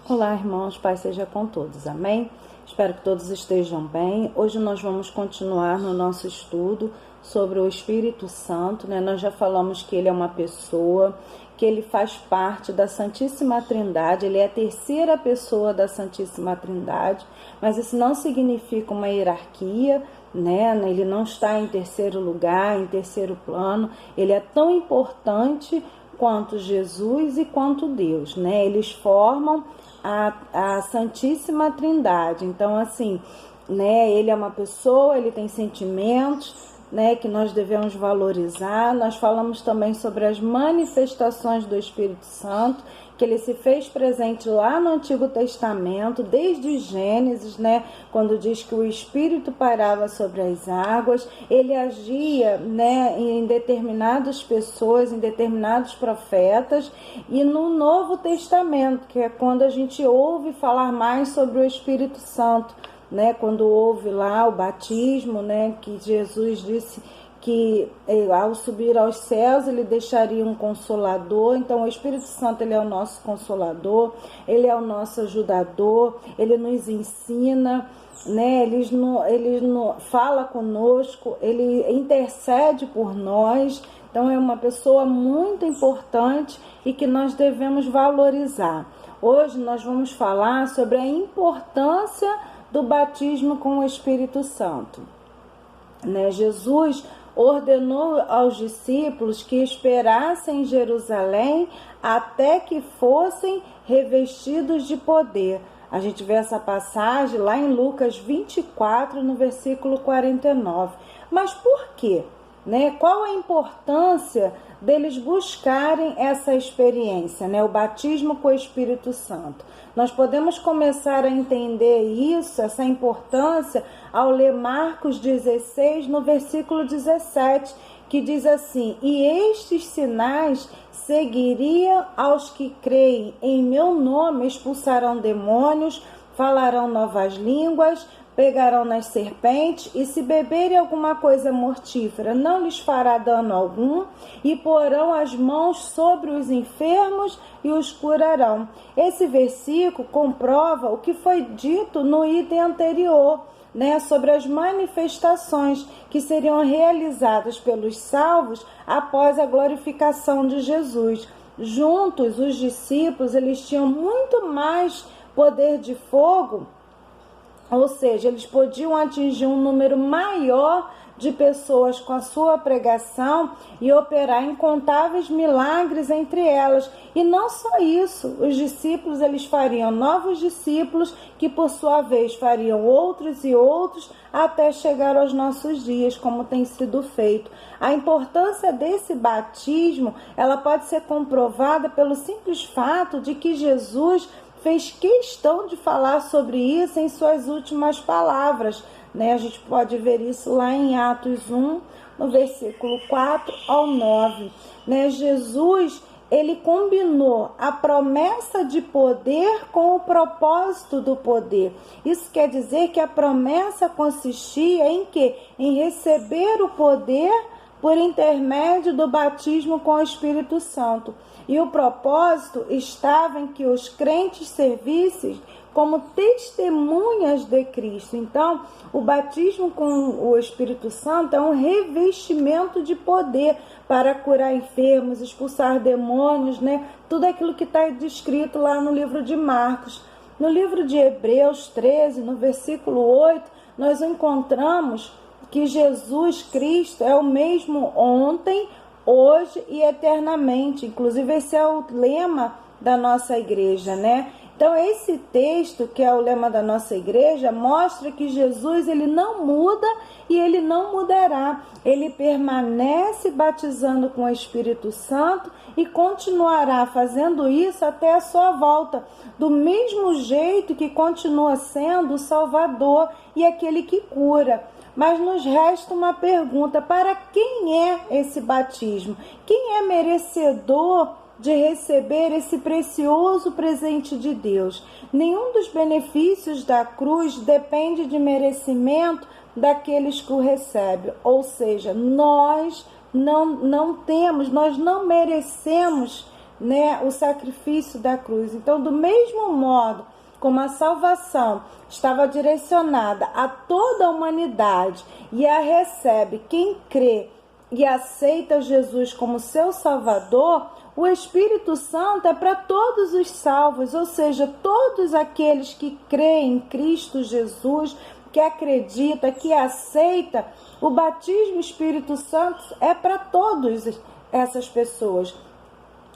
Olá, irmãos, Pai seja com todos, amém? Espero que todos estejam bem. Hoje nós vamos continuar no nosso estudo sobre o Espírito Santo, né? Nós já falamos que ele é uma pessoa, que ele faz parte da Santíssima Trindade, ele é a terceira pessoa da Santíssima Trindade, mas isso não significa uma hierarquia, né? Ele não está em terceiro lugar, em terceiro plano, ele é tão importante quanto Jesus e quanto Deus, né? Eles formam a Santíssima Trindade. Então, assim, né? Ele é uma pessoa, ele tem sentimentos, né? Que nós devemos valorizar. Nós falamos também sobre as manifestações do Espírito Santo, que ele se fez presente lá no Antigo Testamento, desde Gênesis, né, quando diz que o Espírito pairava sobre as águas, ele agia, né, em determinadas pessoas, em determinados profetas, e no Novo Testamento, que é quando a gente ouve falar mais sobre o Espírito Santo, né, quando houve lá o batismo, né, que Jesus disse que ao subir aos céus ele deixaria um consolador. Então o Espírito Santo, ele é o nosso consolador, ele é o nosso ajudador, ele nos ensina, né? Ele fala conosco, ele intercede por nós. Então é uma pessoa muito importante e que nós devemos valorizar. Hoje nós vamos falar sobre a importância do batismo com o Espírito Santo, né? Jesus ordenou aos discípulos que esperassem em Jerusalém até que fossem revestidos de poder. A gente vê essa passagem lá em Lucas 24, no versículo 49. Mas por quê? Né? Qual a importância deles buscarem essa experiência, né? O batismo com o Espírito Santo? Nós podemos começar a entender isso, essa importância, ao ler Marcos 16, no versículo 17, que diz assim: e estes sinais seguiriam aos que creem em meu nome, expulsarão demônios, falarão novas línguas, pegarão nas serpentes, e se beberem alguma coisa mortífera, não lhes fará dano algum, e porão as mãos sobre os enfermos e os curarão. Esse versículo comprova o que foi dito no item anterior, né, sobre as manifestações que seriam realizadas pelos salvos após a glorificação de Jesus. Juntos, os discípulos, eles tinham muito mais poder de fogo, ou seja, eles podiam atingir um número maior de pessoas com a sua pregação e operar incontáveis milagres entre elas. E não só isso, os discípulos, eles fariam novos discípulos, que por sua vez fariam outros e outros, até chegar aos nossos dias, como tem sido feito. A importância desse batismo, ela pode ser comprovada pelo simples fato de que Jesus fez questão de falar sobre isso em suas últimas palavras, né? A gente pode ver isso lá em Atos 1, no versículo 4 ao 9. Né? Jesus, ele combinou a promessa de poder com o propósito do poder. Isso quer dizer que a promessa consistia em quê? Em receber o poder por intermédio do batismo com o Espírito Santo. E o propósito estava em que os crentes servissem como testemunhas de Cristo. Então, o batismo com o Espírito Santo é um revestimento de poder para curar enfermos, expulsar demônios, né? Tudo aquilo que está descrito lá no livro de Marcos. No livro de Hebreus 13, no versículo 8, nós encontramos que Jesus Cristo é o mesmo ontem, hoje e eternamente. Inclusive, esse é o lema da nossa igreja, né? Então, esse texto, que é o lema da nossa igreja, mostra que Jesus, ele não muda e ele não mudará. Ele permanece batizando com o Espírito Santo e continuará fazendo isso até a sua volta, do mesmo jeito que continua sendo o Salvador e aquele que cura. Mas nos resta uma pergunta: para quem é esse batismo? Quem é merecedor de receber esse precioso presente de Deus? Nenhum dos benefícios da cruz depende de merecimento daqueles que o recebem. Ou seja, nós não merecemos né, o sacrifício da cruz. Então, do mesmo modo como a salvação estava direcionada a toda a humanidade e a recebe quem crê e aceita Jesus como seu Salvador, o Espírito Santo é para todos os salvos, ou seja, todos aqueles que creem em Cristo Jesus, que acredita, que aceita, o batismo Espírito Santo é para todas essas pessoas.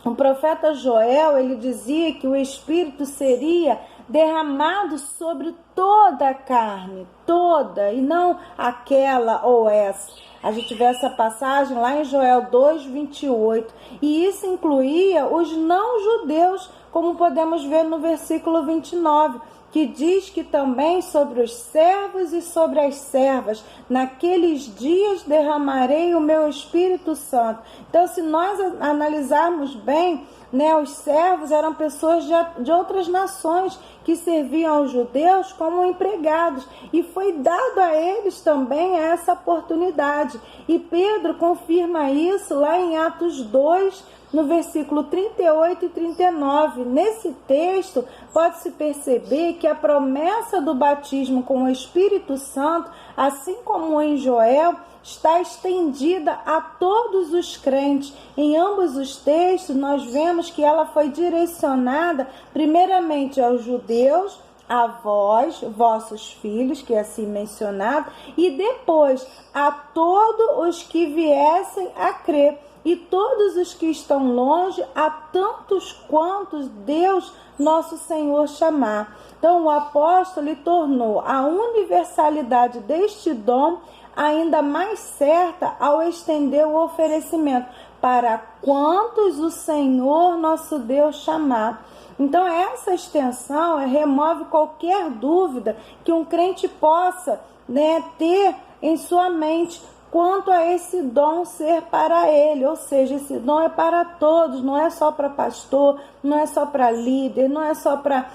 O profeta Joel, ele dizia que o Espírito seria derramado sobre toda a carne, toda, e não aquela ou essa. A gente vê essa passagem lá em Joel 2:28, e isso incluía os não-judeus, como podemos ver no versículo 29, que diz que também sobre os servos e sobre as servas, naqueles dias derramarei o meu Espírito Santo. Então, se nós analisarmos bem, né, os servos eram pessoas de outras nações que serviam aos judeus como empregados, e foi dado a eles também essa oportunidade. E Pedro confirma isso lá em Atos 2, no versículo 38 e 39. Nesse texto, pode-se perceber que a promessa do batismo com o Espírito Santo, assim como em Joel, está estendida a todos os crentes. Em ambos os textos, nós vemos que ela foi direcionada primeiramente aos judeus, a vós, vossos filhos, que é assim mencionado, e depois a todos os que viessem a crer, e todos os que estão longe, a tantos quantos Deus, nosso Senhor, chamar. Então, o apóstolo tornou a universalidade deste dom ainda mais certa ao estender o oferecimento para quantos o Senhor, nosso Deus, chamar. Então, essa extensão remove qualquer dúvida que um crente possa, né, ter em sua mente quanto a esse dom ser para ele, ou seja, esse dom é para todos, não é só para pastor, não é só para líder, não é só para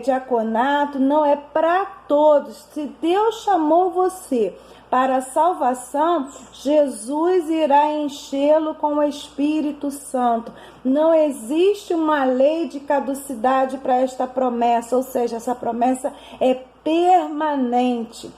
diaconato, não, é para todos. Se Deus chamou você para a salvação, Jesus irá enchê-lo com o Espírito Santo. Não existe uma lei de caducidade para esta promessa, ou seja, essa promessa é permanente.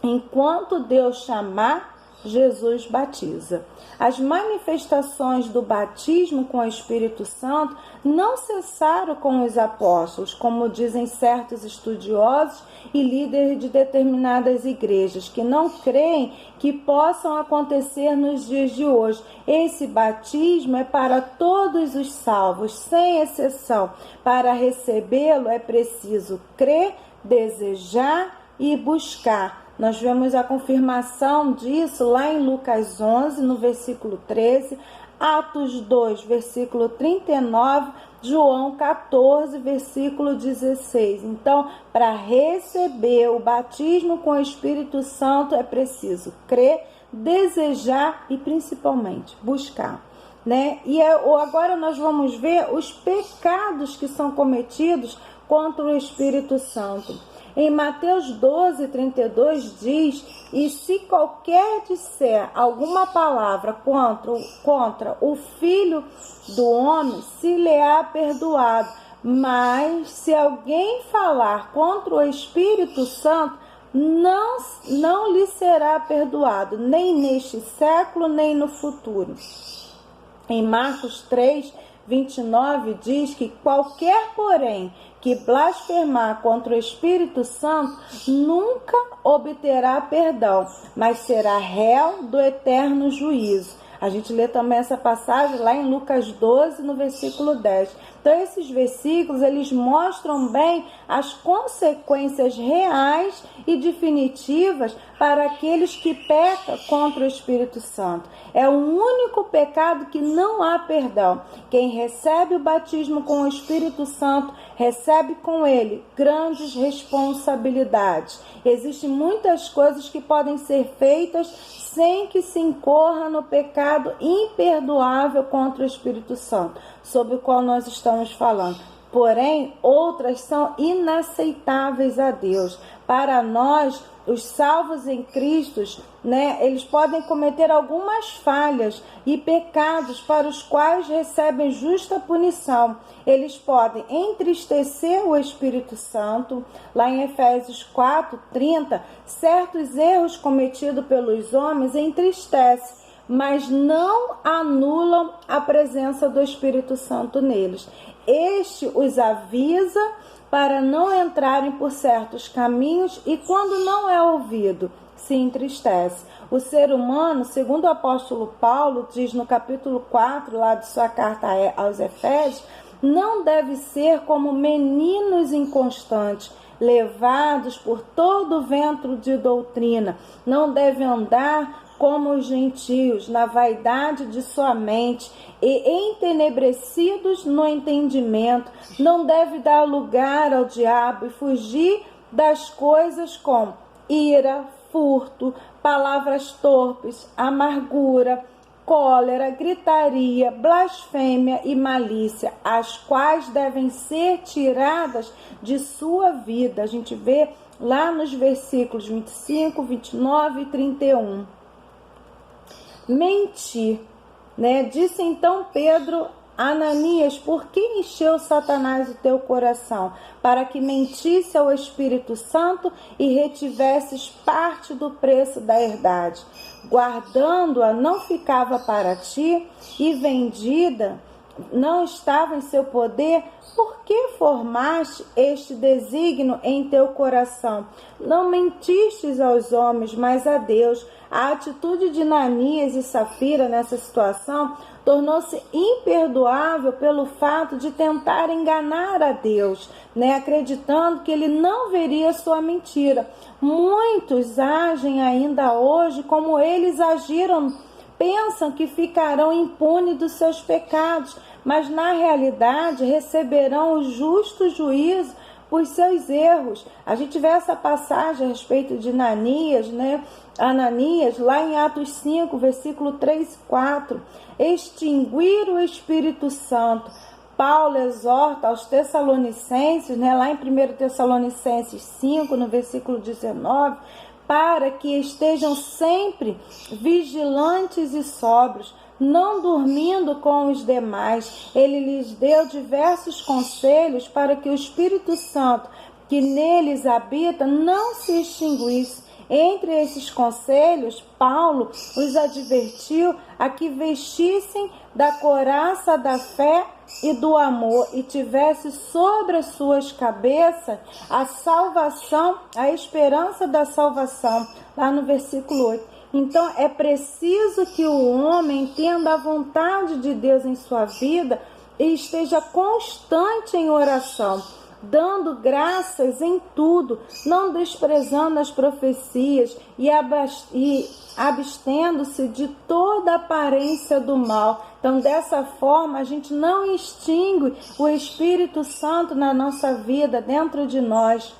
Enquanto Deus chamar, Jesus batiza. As manifestações do batismo com o Espírito Santo não cessaram com os apóstolos, como dizem certos estudiosos e líderes de determinadas igrejas, que não creem que possam acontecer nos dias de hoje. Esse batismo é para todos os salvos, sem exceção. Para recebê-lo é preciso crer, desejar e buscar. Nós vemos a confirmação disso lá em Lucas 11, no versículo 13, Atos 2, versículo 39, João 14, versículo 16. Então, para receber o batismo com o Espírito Santo é preciso crer, desejar e principalmente buscar, né? E agora nós vamos ver os pecados que são cometidos contra o Espírito Santo. Em Mateus 12, 32 diz: e se qualquer disser alguma palavra contra o Filho do Homem, se lhe há perdoado. Mas se alguém falar contra o Espírito Santo, não lhe será perdoado, nem neste século, nem no futuro. Em Marcos 3, 29 diz que qualquer, porém, que blasfemar contra o Espírito Santo nunca obterá perdão, mas será réu do eterno juízo. A gente lê também essa passagem lá em Lucas 12, no versículo 10. Então, esses versículos, eles mostram bem as consequências reais e definitivas para aqueles que pecam contra o Espírito Santo. É o único pecado que não há perdão. Quem recebe o batismo com o Espírito Santo, recebe com ele grandes responsabilidades. Existem muitas coisas que podem ser feitas sem que se incorra no pecado imperdoável contra o Espírito Santo, sobre o qual nós estamos falando. Porém, outras são inaceitáveis a Deus. Para nós, os salvos em Cristo, né, eles podem cometer algumas falhas e pecados para os quais recebem justa punição. Eles podem entristecer o Espírito Santo. Lá em Efésios 4:30, certos erros cometidos pelos homens entristecem, mas não anulam a presença do Espírito Santo neles. Este os avisa para não entrarem por certos caminhos e, quando não é ouvido, se entristece. O ser humano, segundo o apóstolo Paulo, diz no capítulo 4, lá de sua carta aos Efésios, não deve ser como meninos inconstantes, levados por todo o vento de doutrina. Não deve andar como os gentios, na vaidade de sua mente e entenebrecidos no entendimento. Não deve dar lugar ao diabo e fugir das coisas com ira, furto, palavras torpes, amargura, cólera, gritaria, blasfêmia e malícia, as quais devem ser tiradas de sua vida. A gente vê lá nos versículos 25, 29 e 31. Mentir, né? Disse então Pedro a Ananias: por que encheu Satanás o teu coração? Para que mentisse ao Espírito Santo e retivesses parte do preço da herdade. Guardando-a não ficava para ti, e vendida não estava em seu poder. Por que formaste este desígnio em teu coração? Não mentistes aos homens, mas a Deus. A atitude de Ananias e Safira nessa situação tornou-se imperdoável pelo fato de tentar enganar a Deus, né? Acreditando que ele não veria sua mentira. Muitos agem ainda hoje como eles agiram, pensam que ficarão impunes dos seus pecados, mas na realidade receberão o justo juízo por seus erros. A gente vê essa passagem a respeito de Ananias, né? Ananias, lá em Atos 5, versículo 3 e 4. Extinguir o Espírito Santo. Paulo exorta aos Tessalonicenses, né? Lá em 1 Tessalonicenses 5, no versículo 19, para que estejam sempre vigilantes e sóbrios, não dormindo com os demais. Ele lhes deu diversos conselhos para que o Espírito Santo, que neles habita, não se extinguisse. Entre esses conselhos, Paulo os advertiu a que vestissem da couraça da fé e do amor e tivesse sobre as suas cabeças a salvação, a esperança da salvação, lá no versículo 8. Então é preciso que o homem entenda a vontade de Deus em sua vida e esteja constante em oração, dando graças em tudo, não desprezando as profecias e abstendo-se de toda aparência do mal. Então, dessa forma, a gente não extingue o Espírito Santo na nossa vida, dentro de nós.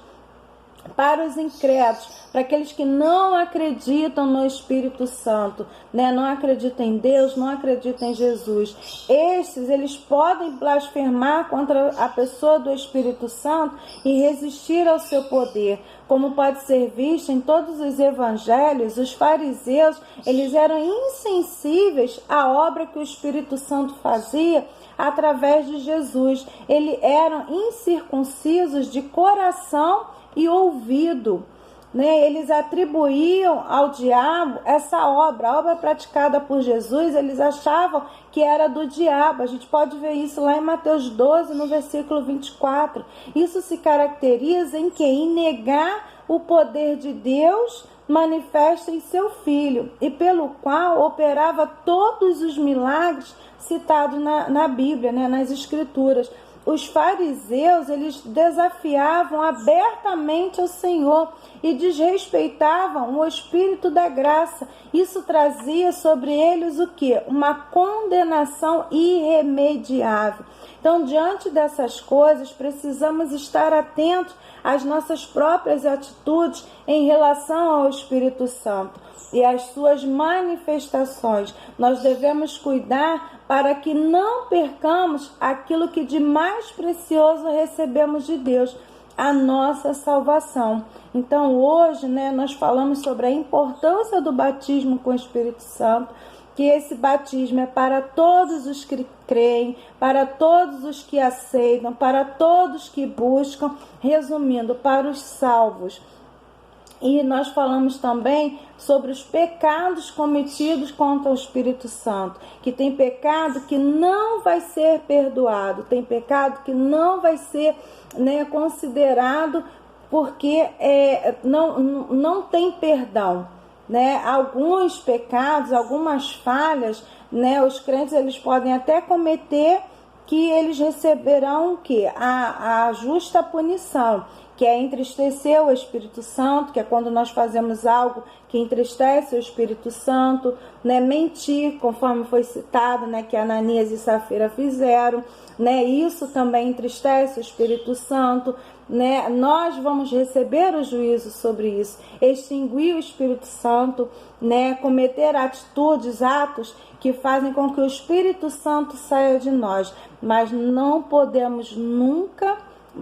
Para os incrédulos, para aqueles que não acreditam no Espírito Santo, né? Não acreditam em Deus, não acreditam em Jesus. Estes, eles podem blasfemar contra a pessoa do Espírito Santo e resistir ao seu poder. Como pode ser visto em todos os evangelhos, os fariseus, eles eram insensíveis à obra que o Espírito Santo fazia através de Jesus. Eles eram incircuncisos de coração e ouvido, né? Eles atribuíam ao diabo essa obra, a obra praticada por Jesus, eles achavam que era do diabo. A gente pode ver isso lá em Mateus 12, no versículo 24. Isso se caracteriza em que? Em negar o poder de Deus manifesta em seu Filho, e pelo qual operava todos os milagres citados na Bíblia, né? Nas Escrituras. Os fariseus, eles desafiavam abertamente o Senhor e desrespeitavam o Espírito da graça. Isso trazia sobre eles o quê? Uma condenação irremediável. Então, diante dessas coisas, precisamos estar atentos às nossas próprias atitudes em relação ao Espírito Santo e às suas manifestações. Nós devemos cuidar para que não percamos aquilo que de mais precioso recebemos de Deus, a nossa salvação. Então hoje, né, nós falamos sobre a importância do batismo com o Espírito Santo, que esse batismo é para todos os que creem, para todos os que aceitam, para todos que buscam, resumindo, para os salvos. E nós falamos também sobre os pecados cometidos contra o Espírito Santo, que tem pecado que não vai ser perdoado, tem pecado que não vai ser, né, considerado, porque não tem perdão. Né? Alguns pecados, algumas falhas, né, os crentes eles podem até cometer, que eles receberão o quê? A justa punição, que é entristecer o Espírito Santo, que é quando nós fazemos algo que entristece o Espírito Santo, né? Mentir, conforme foi citado, né, que Ananias e Safira fizeram, né? Isso também entristece o Espírito Santo, né? Nós vamos receber o juízo sobre isso, extinguir o Espírito Santo, né? Cometer atitudes, atos que fazem com que o Espírito Santo saia de nós, mas não podemos nunca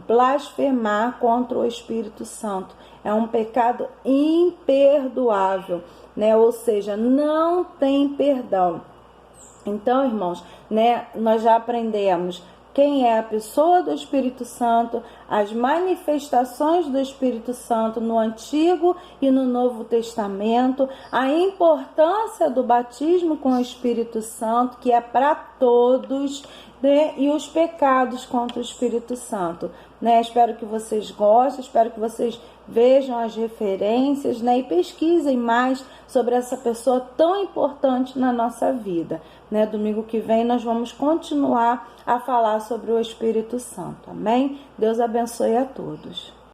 blasfemar contra o Espírito Santo. É um pecado imperdoável, né? Ou seja, não tem perdão. Então, irmãos, né, nós já aprendemos quem é a pessoa do Espírito Santo, as manifestações do Espírito Santo no Antigo e no Novo Testamento, a importância do batismo com o Espírito Santo, que é para todos, né? E os pecados contra o Espírito Santo, né? Espero que vocês gostem, espero que vocês vejam as referências, né? E pesquisem mais sobre essa pessoa tão importante na nossa vida, né? Domingo que vem nós vamos continuar a falar sobre o Espírito Santo, amém? Deus abençoe a todos.